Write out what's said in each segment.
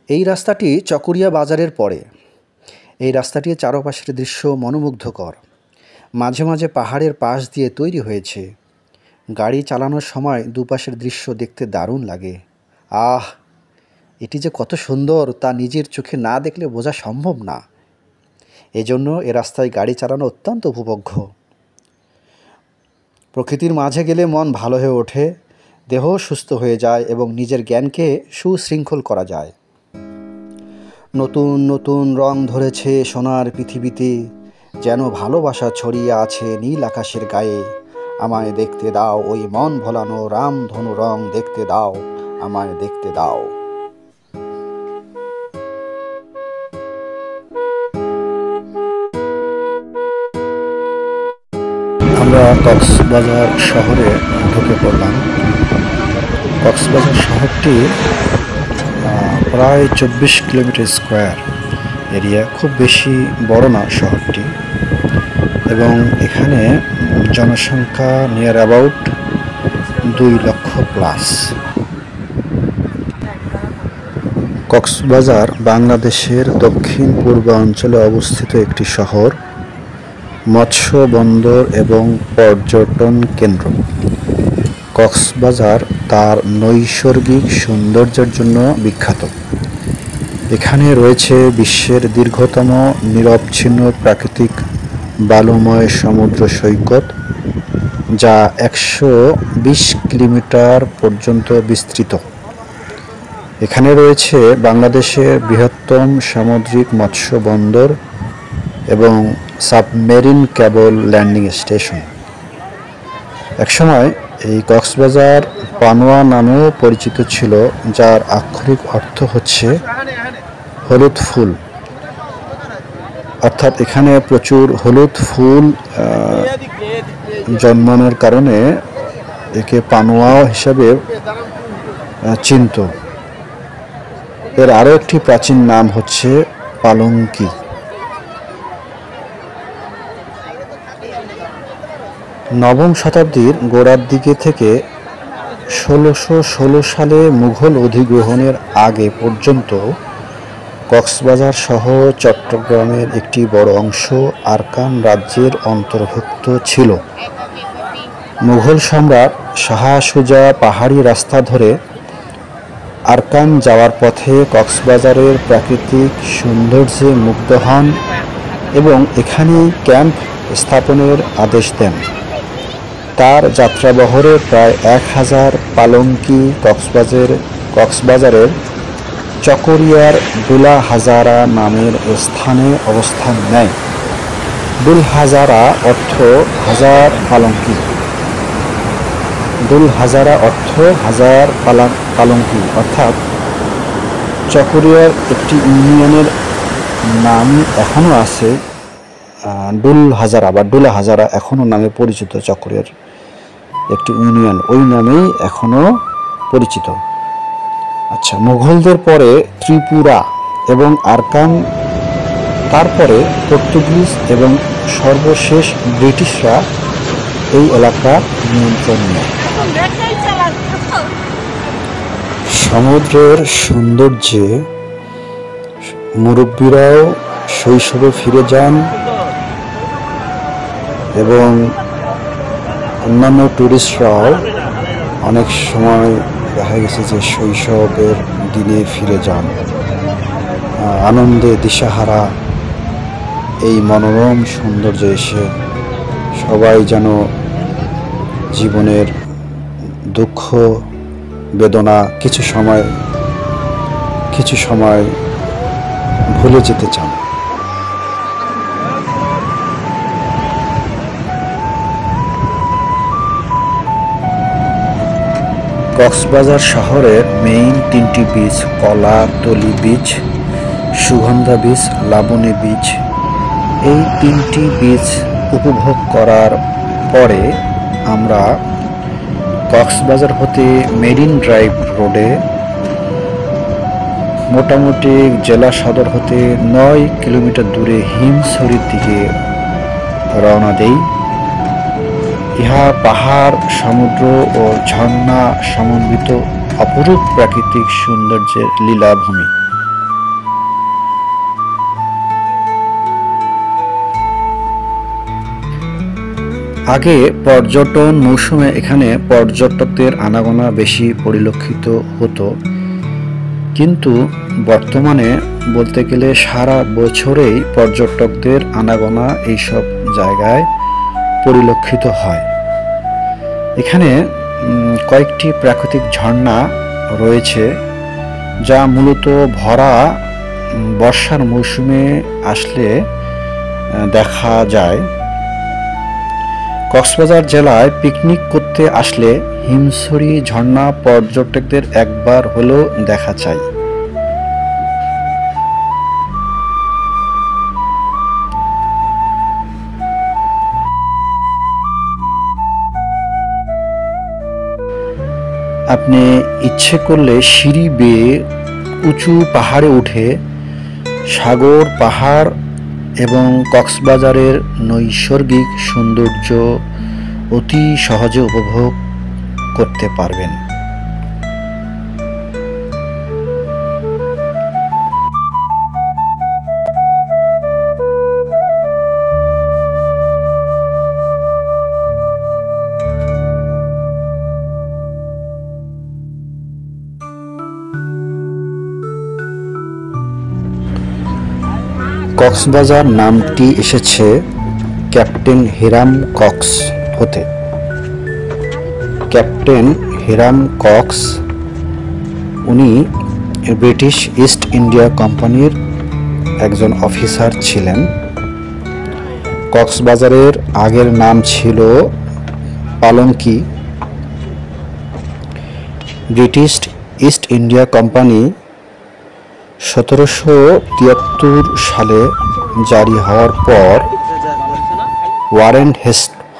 এই রাস্তাটি চকরিয়া বাজারের পরে। এই রাস্তাটির চারপাশের দৃশ্য মনোমুগ্ধকর। মাঝে মাঝে পাহাড়ের পাশ দিয়ে তৈরি হয়েছে। গাড়ি চালানোর সময় দুপাশের দৃশ্য দেখতে দারুণ লাগে। আহ, এটি যে কত সুন্দর তা নিজের চোখে না দেখলে বোঝা সম্ভব না। এজন্য এ রাস্তায় গাড়ি চালানো অত্যন্ত উপভোগ্য। প্রকৃতির মাঝে গেলে মন ভালো হয়ে ওঠে, দেহ সুস্থ হয়ে যায় এবং নিজের জ্ঞানকে সুশৃঙ্খল করা যায়। নতুন নতুন রং ধরেছে সোনার পৃথিবীতে, যেন ভালোবাসা ছড়িয়ে আছে নীল আকাশের গায়ে। আমায় দেখতে দাও ওই মন ভোলানো রামধনু রং, দেখতে দাও আমায় দেখতে দাও। আমরা কক্সবাজার শহরে ঢুকে পড়লাম। কক্সবাজার শহরটি প্রায় 24 কিলোমিটার স্কোয়ার এরিয়া, খুব বেশি বড় না শহরটি, এবং এখানে জনসংখ্যা নিয়ার অ্যাবাউট 2 লক্ষ প্লাস। কক্সবাজার বাংলাদেশের দক্ষিণ পূর্বাঞ্চলে অবস্থিত একটি শহর, মৎস্য বন্দর এবং পর্যটন কেন্দ্র। কক্সবাজার তার নৈসর্গিক সৌন্দর্যের জন্য বিখ্যাত। এখানে রয়েছে বিশ্বের দীর্ঘতম নিরবচ্ছিন্ন প্রাকৃতিক বালুময় সমুদ্র সৈকত, যা 120 কিলোমিটার পর্যন্ত বিস্তৃত। এখানে রয়েছে বাংলাদেশের বৃহত্তম সামুদ্রিক মৎস্য বন্দর এবং সাবমেরিন কেবল ল্যান্ডিং স্টেশন। একসময় এই কক্সবাজার পানোয়া নামেও পরিচিত ছিল, যার আক্ষরিক অর্থ হচ্ছে হলুদ ফুল। অর্থাৎ এখানে প্রচুর হলুদ ফুল জন্মানোর কারণে একে পানোয়া হিসাবে চিনত। এর আরও একটি প্রাচীন নাম হচ্ছে পালঙ্কি। নবম শতাব্দীর গোড়ার দিকে থেকে 1616 সালে মুঘল অধিগ্রহণের আগে পর্যন্ত কক্সবাজার সহ চট্টগ্রামের একটি বড় অংশ আরাকান রাজ্যের অন্তর্ভুক্ত ছিল। মুঘল সম্রাট শাহ সুজা পাহাড়ি রাস্তা ধরে আরাকান যাওয়ার পথে কক্সবাজারের প্রাকৃতিক সৌন্দর্যে মুগ্ধ হন এবং এখানেই ক্যাম্প স্থাপনের আদেশ দেন। তার যাত্রাবহরে প্রায় 1000 পালঙ্কি কক্সবাজারের চকরিয়ার ডুলা হাজারা নামের স্থানে অবস্থান নেয়। ডুল হাজারা অর্থ হাজার পালঙ্কি। ডুল হাজারা অর্থ হাজার পালঙ্কি, অর্থাৎ চকরিয়ার একটি ইউনিয়নের নাম এখনও আছে, ডুল হাজারা বা ডুলা হাজারা এখনও নামে পরিচিত। চকরিয়ার একটি ইউনিয়ন ওই নামেই এখনও পরিচিত। আচ্ছা, মুঘলদের পরে ত্রিপুরা এবং আরাকান, তারপরে পর্তুগিজ এবং সর্বশেষ ব্রিটিশরা এই এলাকা নিয়ন্ত্রণ নেয়। সমুদ্রের সৌন্দর্যে মুরব্বীরাও শৈশবে ফিরে যান এবং অন্যান্য টুরিস্টরাও অনেক সময় দেখা গেছে যে শৈশবের দিনে ফিরে যান। আনন্দে দিশাহারা এই মনোরম সৌন্দর্যে এসে সবাই যেন জীবনের দুঃখ বেদনা কিছু সময় ভুলে যেতে চান। কক্সবাজার শহরের মেইন 3টি beach, Kolatoli beach, Sugandha beach, Laboni beach, এই 3টি বিচ উপভোগ করার পরে আমরা কক্সবাজার হতে মেরিন ড্রাইভ রোডে মোটামুটি জেলা সদর হতে 9 কিলোমিটার দূরে হিমছড়ির দিকে রওনা দেই। ইহা পাহাড়, সমুদ্র ও ঝর্ণা সমন্বিত অপরূপ প্রাকৃতিক সৌন্দর্যের লীলাভূমি। আগে পর্যটন মৌসুমে এখানে পর্যটকদের আনাগোনা বেশি পরিলক্ষিত হতো, কিন্তু বর্তমানে বলতে গেলে সারা বছরেই পর্যটকদের আনাগোনা এইসব জায়গায় পরিলক্ষিত হয়। এখানে কয়েকটি প্রাকৃতিক ঝর্ণা রয়েছে, যা মূলত ভরা বর্ষার মৌসুমে আসলে দেখা যায়। কক্সবাজার জেলায় পিকনিক করতে আসলে হিমছড়ি ঝর্ণা পর্যটকদের একবার হলেও দেখা চাই। আপনি ইচ্ছে করলে সিঁড়ি বেয়ে উঁচু পাহাড়ে উঠে সাগর, পাহাড় এবং কক্সবাজারের নৈসর্গিক সৌন্দর্য অতি সহজে উপভোগ করতে পারবেন। কক্সবাজার নামটি এসেছে ক্যাপ্টেন হিরাম কক্স হতে। ক্যাপ্টেন হিরাম কক্স উনি ব্রিটিশ ইস্ট ইন্ডিয়া কোম্পানির একজন অফিসার ছিলেন। কক্সবাজারের আগের নাম ছিল পালঙ্কি। ব্রিটিশ ইস্ট ইন্ডিয়া কোম্পানি 1773 সালে জারি হওয়ার পর ওয়ারেন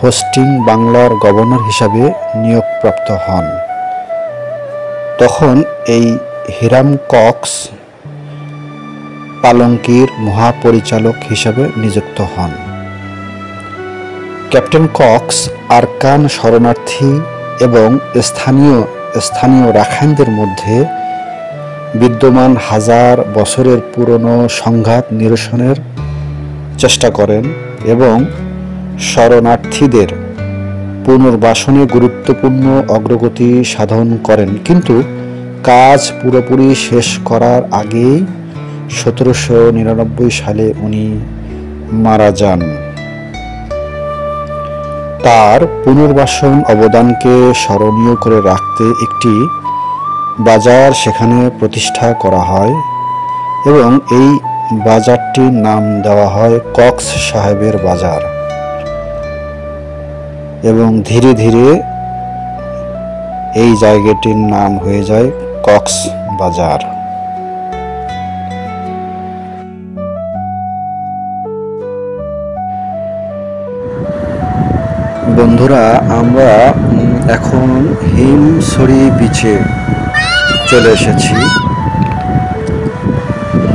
হোস্টিং বাংলার গভর্নর হিসাবে নিয়োগপ্রাপ্ত হন। তখন এই হিরাম কক্স পালঙ্কির মহাপরিচালক হিসাবে নিযুক্ত হন। ক্যাপ্টেন কক্স আরাকান শরণার্থী এবং স্থানীয় রাখাইনদের মধ্যে বিদ্যমান হাজার বছরের পুরনো সংঘাত নিরসনের চেষ্টা করেন এবং শরণার্থীদের পুনর্বাসনে গুরুত্বপূর্ণ অগ্রগতি সাধন করেন, কিন্তু কাজ পুরোপুরি শেষ করার আগেই 1799 সালে উনি মারা যান। তার পুনর্বাসন অবদানকে স্মরণীয় করে রাখতে একটি বাজার সেখানে প্রতিষ্ঠা করা হয় এবং এই বাজারটির নাম দেওয়া হয় কক্স সাহেবের বাজার, এবং ধীরে ধীরে এই জায়গাটির নাম হয়ে যায় কক্স বাজার। বন্ধুরা, আমরা এখন হিমছড়ি বিচে চলে এসেছি।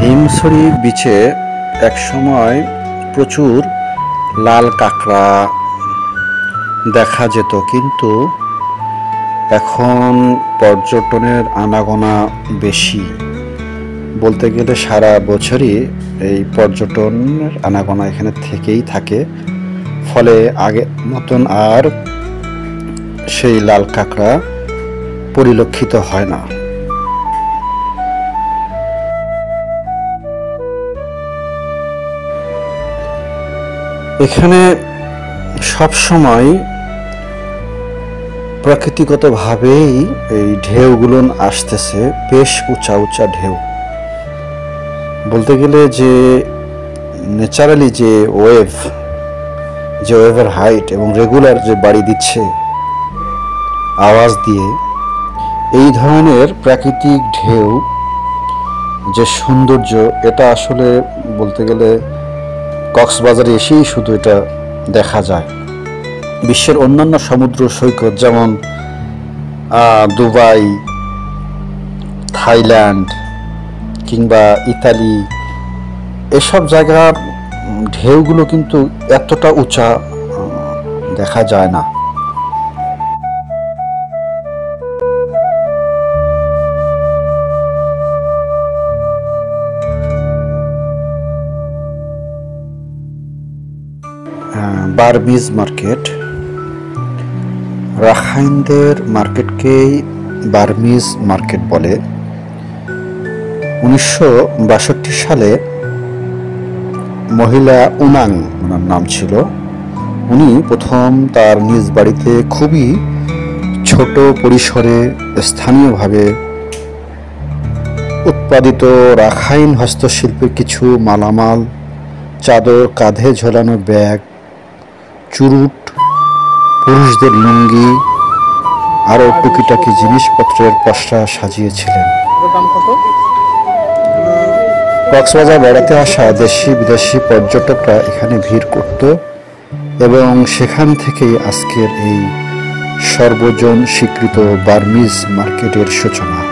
হিমছড়ি বিচে একসময় প্রচুর লাল কাঁকড়া দেখা যেত, কিন্তু এখন পর্যটনের আনাগোনা বেশি। বলতে গেলে সারা বছরই এই পর্যটনের আনাগোনা এখানে থেকেই থাকে, ফলে আগের মতন আর সেই লাল কাঁকড়া পরিলক্ষিত হয় না। এখানে সবসময় প্রাকৃতিকভাবেই এই ঢেউগুলো আসতেছে, বেশ উঁচা উঁচা ঢেউ। বলতে গেলে যে ন্যাচারালি যে ওয়েভের হাইট এবং রেগুলার যে বাড়ি দিচ্ছে আওয়াজ দিয়ে, এই ধরনের প্রাকৃতিক ঢেউ যে সৌন্দর্য, এটা আসলে বলতে গেলে কক্সবাজারে এসেই শুধু এটা দেখা যায়। বিশ্বের অন্যান্য সমুদ্র সৈকত যেমন দুবাই, থাইল্যান্ড কিংবা ইতালি, এসব জায়গার ঢেউগুলো কিন্তু এতটা উঁচা দেখা যায় না। বারবিজ মার্কেট রাখাইনদের মার্কেটকেই বার্মিজ মার্কেট বলে। 1962 সালে মহিলা উনাং ওনার নাম ছিল, উনি প্রথম তার নিজ বাড়িতে খুবই ছোট পরিসরে স্থানীয়ভাবে উৎপাদিত রাখাইন হস্তশিল্পের কিছু মালামাল, চাদর, কাঁধে ঝোলানো ব্যাগ, চুরুট, পুরুষদের লুঙ্গি, আরও টুকিটাকি জিনিসপত্রের পসরা সাজিয়েছিলেন। কক্সবাজার বেড়াতে আসা দেশি বিদেশি পর্যটকরা এখানে ভিড় করত এবং সেখান থেকেই আজকের এই সর্বজন স্বীকৃত বার্মিজ মার্কেটের সূচনা হয়।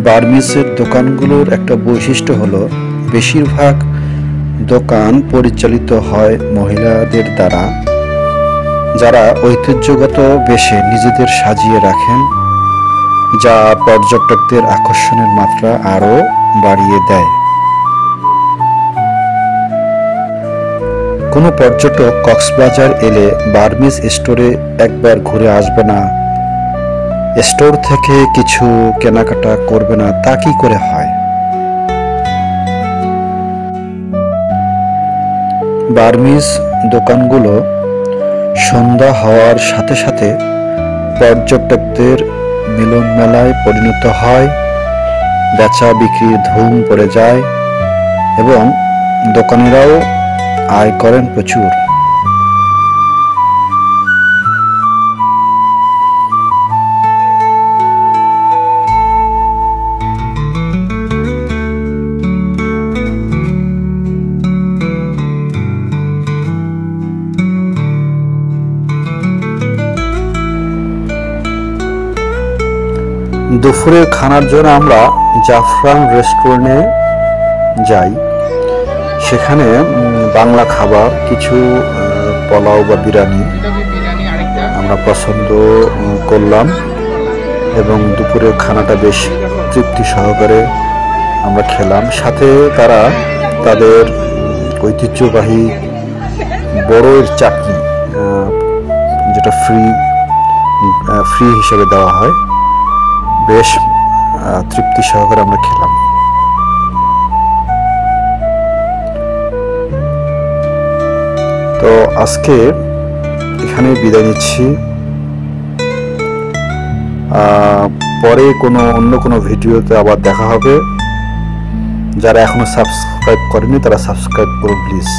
বার্মিজের দোকানগুলোর একটা বৈশিষ্ট্য হলো বেশিরভাগ দোকান পরিচালিত হয় মহিলাদের দ্বারা, যারা ঐতিহ্যগত বেশে নিজেদের সাজিয়ে রাখেন, যা পর্যটকদের আকর্ষণের মাত্রা আরও বাড়িয়ে দেয়। কোনো পর্যটক কক্সবাজার এলে বার্মিজ স্টোরে একবার ঘুরে আসবে না, স্টোর থেকে কিছু কেনাকাটা করবে না, তা কি করে হয়? বার্মিজ দোকানগুলো সন্ধ্যা হওয়ার সাথে সাথে পর্যটকদের মিলন মেলায় পরিণত হয়, বেচা বিক্রির ধুম পড়ে যায় এবং দোকানিরাও আয় করেন প্রচুর। দুপুরের খানার জন্য আমরা জাফরান রেস্টুরেন্টে যাই। সেখানে বাংলা খাবার, কিছু পোলাও বা বিরিয়ানি আমরা পছন্দ করলাম এবং দুপুরের খানাটা বেশ তৃপ্তি সহকারে আমরা খেলাম। সাথে তারা তাদের ঐতিহ্যবাহী বড়ইয়ের চাটনি, যেটা ফ্রি হিসেবে দেওয়া হয়, বেশ তৃপ্তি সহকারে আমরা খেলাম। তো আজকে এখানে বিদায় নিচ্ছি। পরে অন্য কোনো ভিডিওতে আবার দেখা হবে। যারা এখনো সাবস্ক্রাইব করেনি তারা সাবস্ক্রাইব করুন প্লিজ।